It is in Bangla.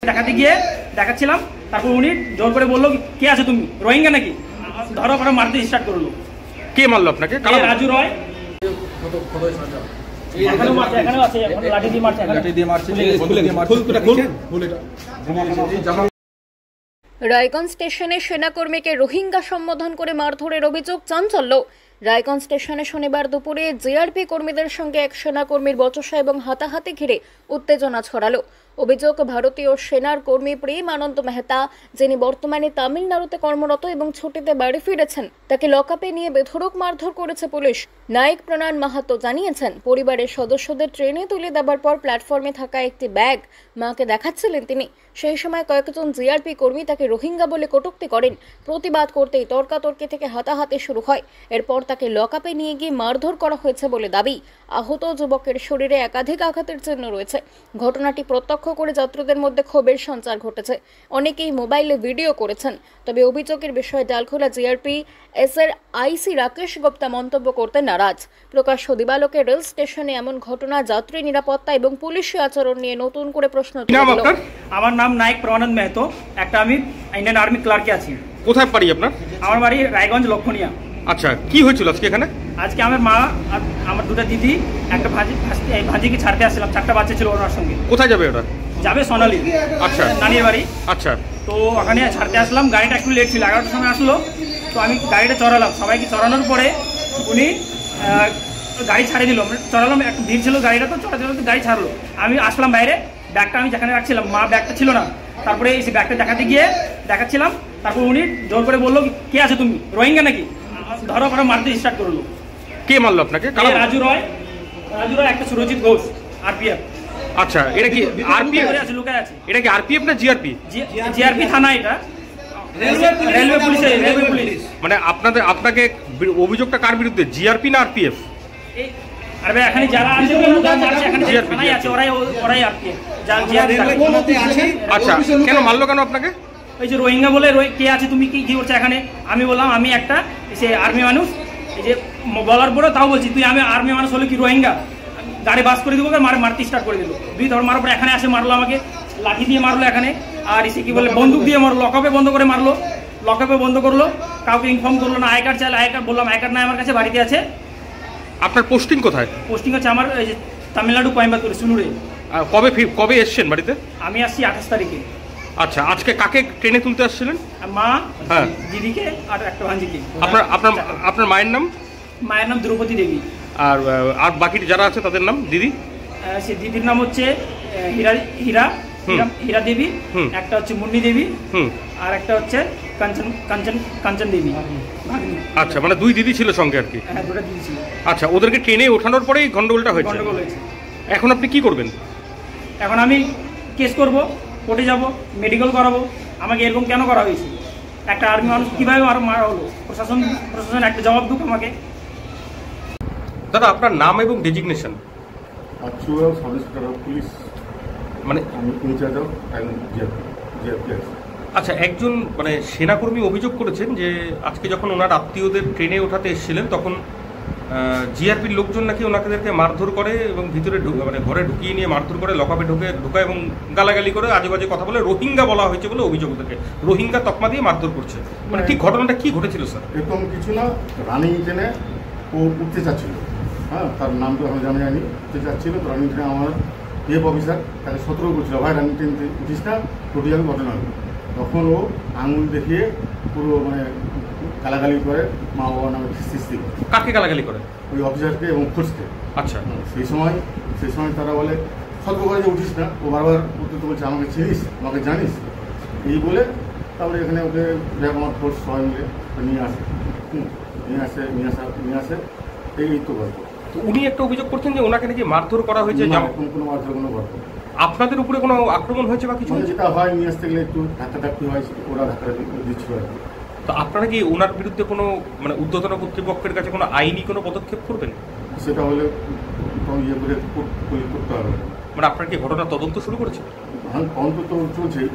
দেখাতে গিয়ে দেখাচ্ছিলাম, তারপর উনি জোর করে বললো কে আছে তুমি, রোহিঙ্গা নাকি, ধরো করে মারতে স্টার্ট করলো। কে মারলো আপনাকে? রাজু রয়। রায়গঞ্জ স্টেশনে সেনাকর্মীকে রোহিঙ্গা সম্বোধন করে মারধরের অভিযোগ চাঞ্চল্য। রায়গঞ্জ স্টেশনে শনিবার দুপুরে জিআরপি কর্মীদের সঙ্গে এক সেনাকর্মীর বচসা এবং হাতাহাতি ঘিরে উত্তেজনা ছড়ালো। অভিযোগ, ভারতীয় সেনার কর্মী প্রেম আনন্দ মেহতা, যিনি বর্তমানে তামিলনাড়ুতে কর্মরত এবং ছুটিতে বাড়ি ফিরেছেন, তাকে লকআপে নিয়ে বেধড়ক মারধর করেছে পুলিশ। নায়ক প্রণান মাহাতো জানিয়েছেন, পরিবারের সদস্যদের ট্রেনে তুলে দেওয়ার পর প্ল্যাটফর্মে থাকা একটি ব্যাগ মাকে দেখাচ্ছিলেন তিনি। সেই সময় কয়েকজন জিআরপি কর্মী তাকে রোহিঙ্গা বলে কটূক্তি করেন। প্রতিবাদ করতেই তর্কাতর্কি থেকে হাতাহাতি শুরু হয়। এরপর তাকে লকআপে নিয়ে গিয়ে মারধর করা হয়েছে বলে দাবি। আহত যুবকের শরীরে একাধিক আঘাতের চিহ্ন রয়েছে। ঘটনাটি প্রত্যক্ষ করে যাত্রীদের মধ্যে ক্ষোভের সঞ্চার ঘটেছে। অনেকেই মোবাইলে ভিডিও করেছেন। তবে অভিযোগের বিষয়ে ডালখোলা জিআরপি এর আইসি রাকেশ গুপ্তা মন্তব্য করতে নারাজ। প্রকাশ্য দিবালোকে রেল স্টেশনে এমন ঘটনা যাত্রী নিরাপত্তা এবং পুলিশি আচরণ নিয়ে নতুন করে প্রশ্ন তুলে। আমার নাম নায়ক প্রণান মাহাতো, একটা আমি ইন্ডিয়ান আর্মি ক্লার্কে আছি। কোথায় বাড়ি আপনার? আমার বাড়ি রায়গঞ্জ লক্ষণিয়া। আচ্ছা, কি হয়েছিল আজকে এখানে? আজকে আমার মা আর আমার দুটো দিদি একটা ভাজিকে ছাড়তে আসছিলাম, 4টা বাচ্চা ছিল ওনার সঙ্গে। কোথায় যাবে ওরা? যাবে সোনালি। আচ্ছা, নানির বাড়ি। আচ্ছা, তো ওখানে ছাড়তে আসলাম, গাড়িটা একটু লেট ছিল, 11টার সময় আসলো। তো আমি গাড়িটা চড়ালাম, সবাইকে চড়ানোর পরে উনি গাড়ি ছাড়িয়ে দিল, চড়ালাম, একটু ভিড় ছিল গাড়িটা, তো চড়াতে চড়াতে গাড়ি ছাড়লো। আমি আসলাম বাইরে, ব্যাগটা আমি যেখানে রাখছিলাম, মা ব্যাগটা ছিল না, তারপরে সেই ব্যাগটা দেখাতে গিয়ে দেখাচ্ছিলাম, তারপর উনি জোর করে বললো কে আছে তুমি, রোহিঙ্গা নাকি, ধরো করে মারতে স্টার্ট করলো। কে মারলো আপনাকে? রাজু রয়, একটা সুরজিৎ ঘোষ, আরপিএফ। আচ্ছা, এটা কি আরপিএফ আছে, লুকায় আছে? এটা কি আরপিএফ না জিআরপি? জিআরপি থানা, এটা রেলওয়ে পুলিশ। রেলওয়ে পুলিশ মানে আপনাকে অভিযোগটা কার বিরুদ্ধে, জিআরপি না আরপিএফ? আরে এখানে যারা আছে এখানে থানায় আছে, ওরাই আরপিএফ। আচ্ছা, কেন মারলো কেন আপনাকে? ওই যে রোহিঙ্গা বলে, কে আছে তুমি, কি করছো এখানে? আমি বললাম আমি একটা সে আর্মি মানুষ, এই যে বলার পরে তাও বলছি তুই আমি আর্মি মানুষ হলে কি রোহিঙ্গা, গাড়ি বাস করে দেবো, মারতে স্টার্ট করে দিল। 2 ধর মারার পরে এখানে আসে মারলো, আমাকে লাঠি দিয়ে মারলো এখানে, আর এসে কি বলে বন্দুক দিয়ে মারলো, লকআপে বন্ধ করে মারলো, লকআপে বন্ধ করলো, কাউকে ইনফর্ম করলো না। আই কার্ড চাইলে, আই কার্ড বললাম আই কার্ড নাই আমার কাছে, বাড়িতে আছে। আপনার পোস্টিং কোথায়? পোস্টিং হচ্ছে আমার তামিলনাড়ু, কোয়েম্বাতুর, সুলুরে। কবে এসছেন বাড়িতে? আমি আসছি 28 তারিখে। আচ্ছা, আজকে কাকে ট্রেনে তুলতে আসছিলেন? মা, দিদিকে আর একটা ভাঞ্জিকে। আপনার মায়ের নাম? মায়ের নাম দ্রৌপদী দেবী। আর বাকি যারা আছে তাদের নাম? দিদি, সে দিদির নাম হচ্ছে হীরা দেবী, একটা হচ্ছে মুন্নি দেবী, আর একটা হচ্ছে কাঞ্চন দেবী। আচ্ছা, মানে 2 দিদি ছিল সঙ্গে আর কি? হ্যাঁ, 2টা দিদি ছিল। আচ্ছা, ওদেরকে ট্রেনে ওঠানোর পরেই গন্ডগোলটা হয়েছে? এখন আপনি কি করবেন? এখন আমি কেস করব, কোর্টে যাব, মেডিকেল করাবো। আমাকে এরকম কেন করা হয়েছে? একটা আর্মি মানুষ কিভাবে মারা হলো? প্রশাসন একটা জবাব দুক আমাকে। দাদা, আপনার নাম এবং designation? Actual sub inspector of police, মানে আমি ইনচার্জ অফ জিআরপি। আচ্ছা, একজন মানে সেনাকর্মী অভিযোগ করেছেন যে আজকে যখন ওনার আত্মীয়দের ট্রেনে ওঠাতে এসেছিলেন তখন জিআরপির লোকজন নাকি ওনাদেরকে মারধর করে এবং ভিতরে মানে ঘরে ঢুকিয়ে নিয়ে মারধর করে, লকআপে ঢোকায় এবং গালাগালি করে, আজে বাজে কথা বলে, রোহিঙ্গা বলা হয়েছে বলে অভিযোগ, ওদেরকে রোহিঙ্গা তকমা দিয়ে মারধর করছে। মানে ঠিক ঘটনাটা কি ঘটেছিল স্যার? এরকম কিছু না, রানিং ট্রেনে ও উঠতে চাচ্ছিল, হ্যাঁ, তার নাম তো আমি জানি, উঠতে চাচ্ছিল। তো রানিং ট্রেনে আমার অফিসার তাকে সতর্ক করছিল, ভাই রানিং ট্রেন উঠিস না, টোটি যাবে, ঘটনা হবে। তখন ও আঙুল দেখিয়ে পুরো মানে গালাগালি করে, মা বাবার নামে সৃষ্টি করে। কাকে গালাগালি করে? ওই অফিসারকে এবং ফোর্সকে। আচ্ছা, সেই সময় তারা বলে সতর্ক করে যে উঠিস না, ও বারবার উঠতে বলছে আমাকে চিনিস, আমাকে জানিস, এই বলে তারপরে এখানে ওকে আমার ফোর্স সবাই মিলে নিয়ে আসে এই তো গল্প। তো উনি একটা অভিযোগ করছেন যে ওনাকে নাকি মারধর করা হয়েছে। কোনো মারধর, কোনো গল্প। আপনাদের উপরে কোনো আক্রমণ হয়েছে বা কিছু? যেটা হয়, নিয়ে আসতে গেলে একটু ধাক্কাধাক্কি হয়, ওরা ধাক্কা দিচ্ছিল আর কি। তো আপনারা কি ওনার বিরুদ্ধে কোনো মানে ঊর্ধ্বতন কর্তৃপক্ষের কাছে কোনো আইনি কোনো পদক্ষেপ করবেন? সেটা হলে ইয়ে করে করতে হবে। মানে আপনার কি ঘটনা তদন্ত শুরু করেছে? তদন্ত তো চলছেই।